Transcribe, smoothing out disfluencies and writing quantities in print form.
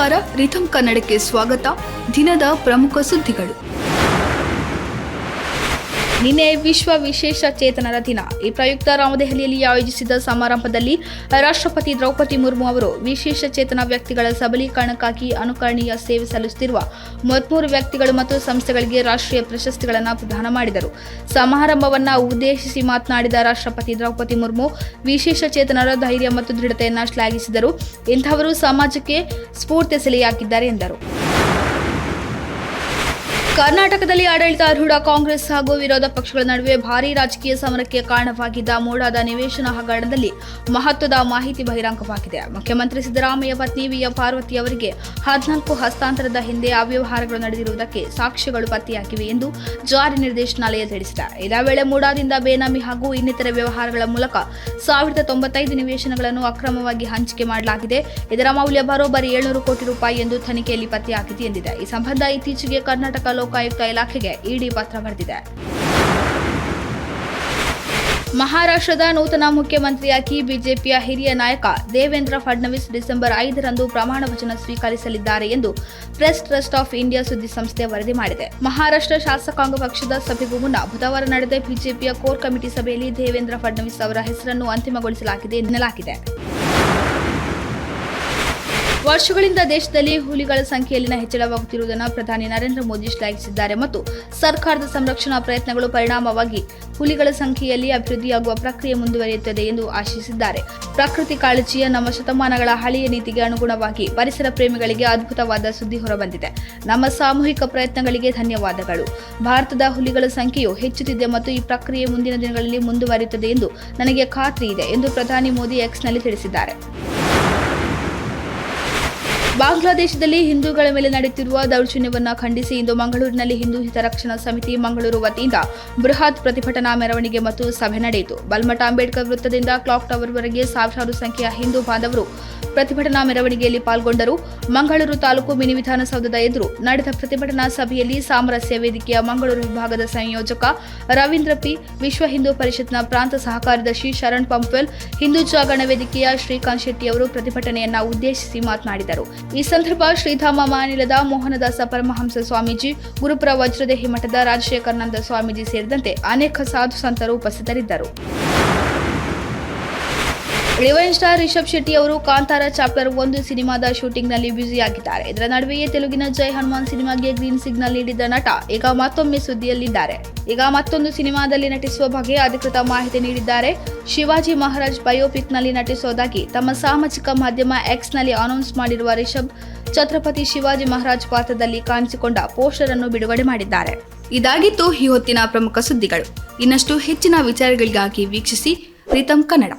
ನಮಸ್ಕಾರ, ರಿಥಮ್ ಕನ್ನಡಕ್ಕೆ ಸ್ವಾಗತ. ದಿನದ ಪ್ರಮುಖ ಸುದ್ದಿಗಳು. ನಿನ್ನೆ ವಿಶ್ವ ವಿಶೇಷ ಚೇತನರ ದಿನ. ಈ ಪ್ರಯುಕ್ತ ನವದೆಹಲಿಯಲ್ಲಿ ಆಯೋಜಿಸಿದ ಸಮಾರಂಭದಲ್ಲಿ ರಾಷ್ಟ್ರಪತಿ ದ್ರೌಪದಿ ಮುರ್ಮು ಅವರು ವಿಶೇಷ ಚೇತನ ವ್ಯಕ್ತಿಗಳ ಸಬಲೀಕರಣಕ್ಕಾಗಿ ಅನುಕರಣೀಯ ಸೇವೆ ಸಲ್ಲಿಸುತ್ತಿರುವ 33 ವ್ಯಕ್ತಿಗಳು ಮತ್ತು ಸಂಸ್ಥೆಗಳಿಗೆ ರಾಷ್ಟ್ರೀಯ ಪ್ರಶಸ್ತಿಗಳನ್ನು ಪ್ರದಾನ ಮಾಡಿದರು. ಸಮಾರಂಭವನ್ನು ಉದ್ದೇಶಿಸಿ ಮಾತನಾಡಿದ ರಾಷ್ಟ್ರಪತಿ ದ್ರೌಪದಿ ಮುರ್ಮು ವಿಶೇಷ ಚೇತನರ ಧೈರ್ಯ ಮತ್ತು ದೃಢತೆಯನ್ನು ಶ್ಲಾಘಿಸಿದರು. ಇಂಥವರು ಸಮಾಜಕ್ಕೆ ಸ್ಫೂರ್ತಿ ಸೆಲೆಯಾಗಿದ್ದಾರೆ ಎಂದರು. ಕರ್ನಾಟಕದಲ್ಲಿ ಆಡಳಿತಾರೂಢ ಕಾಂಗ್ರೆಸ್ ಹಾಗೂ ವಿರೋಧ ಪಕ್ಷಗಳ ನಡುವೆ ಭಾರೀ ರಾಜಕೀಯ ಸಮರಕ್ಕೆ ಕಾರಣವಾಗಿದ್ದ ಮೂಡಾದ ನಿವೇಶನ ಹಗರಣದಲ್ಲಿ ಮಹತ್ವದ ಮಾಹಿತಿ ಬಹಿರಂಗವಾಗಿದೆ. ಮುಖ್ಯಮಂತ್ರಿ ಸಿದ್ದರಾಮಯ್ಯ ಪತ್ನಿ ವಿ. ಪಾರ್ವತಿ ಅವರಿಗೆ 14 ಹಸ್ತಾಂತರದ ಹಿಂದೆ ಅವ್ಯವಹಾರಗಳು ನಡೆದಿರುವುದಕ್ಕೆ ಸಾಕ್ಷ್ಯಗಳು ಪತ್ತೆಯಾಗಿವೆ ಎಂದು ಜಾರಿ ನಿರ್ದೇಶನಾಲಯ ತಿಳಿಸಿದೆ. ಇದೇ ವೇಳೆ ಮೂಡಾದಿಂದ ಬೇನಾಮಿ ಹಾಗೂ ಇನ್ನಿತರೆ ವ್ಯವಹಾರಗಳ ಮೂಲಕ 1095 ನಿವೇಶನಗಳನ್ನು ಅಕ್ರಮವಾಗಿ ಹಂಚಿಕೆ ಮಾಡಲಾಗಿದೆ. ಇದರ ಮೌಲ್ಯ ಬರೋಬ್ಬರಿ 700 ಕೋಟಿ ರೂಪಾಯಿ ಎಂದು ತನಿಖೆಯಲ್ಲಿ ಪತ್ತೆಯಾಗಿದೆ ಎಂದಿದೆ. ಈ ಸಂಬಂಧ ಇತ್ತೀಚೆಗೆ ಕರ್ನಾಟಕ ಲೋಕಾಯುಕ್ತ ಇಲಾಖೆಗೆ ಇಡಿ ಪತ್ರ ಬರೆದಿದೆ. ಮಹಾರಾಷ್ಟ್ರದ ನೂತನ ಮುಖ್ಯಮಂತ್ರಿಯಾಗಿ ಬಿಜೆಪಿಯ ಹಿರಿಯ ನಾಯಕ ದೇವೇಂದ್ರ ಫಡ್ನವೀಸ್ ಡಿಸೆಂಬರ್ 5ರಂದು ಪ್ರಮಾಣ ವಚನ ಸ್ವೀಕರಿಸಲಿದ್ದಾರೆ ಎಂದು ಪ್ರೆಸ್ ಟ್ರಸ್ಟ್ ಆಫ್ ಇಂಡಿಯಾ ಸುದ್ದಿಸಂಸ್ಥೆ ವರದಿ ಮಾಡಿದೆ. ಮಹಾರಾಷ್ಟ್ರ ಶಾಸಕಾಂಗ ಪಕ್ಷದ ಸಭೆಗೂ ಮುನ್ನ ಬುಧವಾರ ನಡೆದ ಬಿಜೆಪಿಯ ಕೋರ್ ಕಮಿಟಿ ಸಭೆಯಲ್ಲಿ ದೇವೇಂದ್ರ ಫಡ್ನವೀಸ್ ಅವರ ಹೆಸರನ್ನು ಅಂತಿಮಗೊಳಿಸಲಾಗಿದೆ ಎನ್ನಲಾಗಿದೆ. ವರ್ಷಗಳಿಂದ ದೇಶದಲ್ಲಿ ಹುಲಿಗಳ ಸಂಖ್ಯೆಯಲ್ಲಿನ ಹೆಚ್ಚಳವಾಗುತ್ತಿರುವುದನ್ನು ಪ್ರಧಾನಿ ನರೇಂದ್ರ ಮೋದಿ ಶ್ಲಾಘಿಸಿದ್ದಾರೆ ಮತ್ತು ಸರ್ಕಾರದ ಸಂರಕ್ಷಣಾ ಪ್ರಯತ್ನಗಳು ಪರಿಣಾಮವಾಗಿ ಹುಲಿಗಳ ಸಂಖ್ಯೆಯಲ್ಲಿ ಅಭಿವೃದ್ಧಿಯಾಗುವ ಪ್ರಕ್ರಿಯೆ ಮುಂದುವರಿಯುತ್ತದೆ ಎಂದು ಆಶಿಸಿದ್ದಾರೆ. ಪ್ರಕೃತಿ ಕಾಳಜಿಯ ನಮ್ಮ ಶತಮಾನಗಳ ಹಳೆಯ ನೀತಿಗೆ ಅನುಗುಣವಾಗಿ ಪರಿಸರ ಪ್ರೇಮಿಗಳಿಗೆ ಅದ್ಭುತವಾದ ಸುದ್ದಿ ಹೊರಬಂದಿದೆ. ನಮ್ಮ ಸಾಮೂಹಿಕ ಪ್ರಯತ್ನಗಳಿಗೆ ಧನ್ಯವಾದಗಳು. ಭಾರತದ ಹುಲಿಗಳ ಸಂಖ್ಯೆಯು ಹೆಚ್ಚುತ್ತಿದೆ ಮತ್ತು ಈ ಪ್ರಕ್ರಿಯೆ ಮುಂದಿನ ದಿನಗಳಲ್ಲಿ ಮುಂದುವರಿಯುತ್ತದೆ ಎಂದು ನನಗೆ ಖಾತ್ರಿ ಇದೆ ಎಂದು ಪ್ರಧಾನಿ ಮೋದಿ ಎಕ್ಸ್ನಲ್ಲಿ ತಿಳಿಸಿದ್ದಾರೆ. ಬಾಂಗ್ಲಾದೇಶದಲ್ಲಿ ಹಿಂದೂಗಳ ಮೇಲೆ ನಡೆಯುತ್ತಿರುವ ದೌರ್ಜನ್ಯವನ್ನು ಖಂಡಿಸಿ ಇಂದು ಮಂಗಳೂರಿನಲ್ಲಿ ಹಿಂದೂ ಹಿತರಕ್ಷಣಾ ಸಮಿತಿ ಮಂಗಳೂರು ವತಿಯಿಂದ ಬೃಹತ್ ಪ್ರತಿಭಟನಾ ಮೆರವಣಿಗೆ ಮತ್ತು ಸಭೆ ನಡೆಯಿತು. ಬಲ್ಮಠ ಅಂಬೇಡ್ಕರ್ ವೃತ್ತದಿಂದ ಕ್ಲಾಕ್ ಟವರ್ವರೆಗೆ ಸಾವಿರಾರು ಸಂಖ್ಯೆಯ ಹಿಂದೂ ಬಾಂಧವರು ಪ್ರತಿಭಟನಾ ಮೆರವಣಿಗೆಯಲ್ಲಿ ಪಾಲ್ಗೊಂಡರು. ಮಂಗಳೂರು ತಾಲೂಕು ಮಿನಿ ವಿಧಾನಸೌಧದ ಎದುರು ನಡೆದ ಪ್ರತಿಭಟನಾ ಸಭೆಯಲ್ಲಿ ಸಾಮರಸ್ಯ ವೇದಿಕೆಯ ಮಂಗಳೂರು ವಿಭಾಗದ ಸಂಯೋಜಕ ರವೀಂದ್ರ ಪಿ, ವಿಶ್ವ ಹಿಂದೂ ಪರಿಷತ್ನ ಪ್ರಾಂತ ಸಹ ಕಾರ್ಯದರ್ಶಿ ಶರಣ್ ಪಂಪ್ವೆಲ್, ಹಿಂದೂ ಜಾಗರಣ ವೇದಿಕೆಯ ಶ್ರೀಕಾಂತ್ ಶೆಟ್ಟಿ ಅವರು ಪ್ರತಿಭಟನೆಯನ್ನ ಉದ್ದೇಶಿಸಿ ಮಾತನಾಡಿದರು. ಈ ಸಂದರ್ಭ ಶ್ರೀಧಾಮ ಮಾನಿಲದ ಮೋಹನದಾಸ ಪರಮಹಂಸ ಸ್ವಾಮೀಜಿ, ಗುರುಪುರ ವಜ್ರದೇಹಿ ಮಠದ ರಾಜಶೇಖರಾನಂದ ಸ್ವಾಮೀಜಿ ಸೇರಿದಂತೆ ಅನೇಕ ಸಾಧು ಸಂತರು ಉಪಸ್ಥಿತರಿದ್ದರು. ರಿವೈನ್ ಸ್ಟಾರ್ ರಿಷಬ್ ಶೆಟ್ಟಿ ಅವರು ಕಾಂತಾರ ಚಾಪ್ಟರ್ 1 ಸಿನಿಮಾದ ಶೂಟಿಂಗ್ನಲ್ಲಿ ಬ್ಯುಸಿಯಾಗಿದ್ದಾರೆ. ಇದರ ನಡುವೆಯೇ ತೆಲುಗಿನ ಜೈ ಹನುಮಾನ್ ಸಿನಿಮಾಗೆ ಗ್ರೀನ್ ಸಿಗ್ನಲ್ ನೀಡಿದ್ದ ನಟ ಈಗ ಮತ್ತೊಮ್ಮೆ ಸುದ್ದಿಯಲ್ಲಿದ್ದಾರೆ. ಈಗ ಮತ್ತೊಂದು ಸಿನಿಮಾದಲ್ಲಿ ನಟಿಸುವ ಬಗ್ಗೆ ಅಧಿಕೃತ ಮಾಹಿತಿ ನೀಡಿದ್ದಾರೆ. ಶಿವಾಜಿ ಮಹಾರಾಜ್ ಬಯೋಪಿಕ್ನಲ್ಲಿ ನಟಿಸುವುದಾಗಿ ತಮ್ಮ ಸಾಮಾಜಿಕ ಮಾಧ್ಯಮ ಎಕ್ಸ್ನಲ್ಲಿ ಅನೌನ್ಸ್ ಮಾಡಿರುವ ರಿಷಬ್, ಛತ್ರಪತಿ ಶಿವಾಜಿ ಮಹಾರಾಜ್ ಪಾತ್ರದಲ್ಲಿ ಕಾಣಿಸಿಕೊಂಡ ಪೋಸ್ಟರ್ ಅನ್ನು ಬಿಡುಗಡೆ ಮಾಡಿದ್ದಾರೆ. ಇದಾಗಿತ್ತು ಈ ಹೊತ್ತಿನ ಪ್ರಮುಖ ಸುದ್ದಿಗಳು. ಇನ್ನಷ್ಟು ಹೆಚ್ಚಿನ ವಿಚಾರಗಳಿಗಾಗಿ ವೀಕ್ಷಿಸಿ ರಿಥಮ್ ಕನ್ನಡ.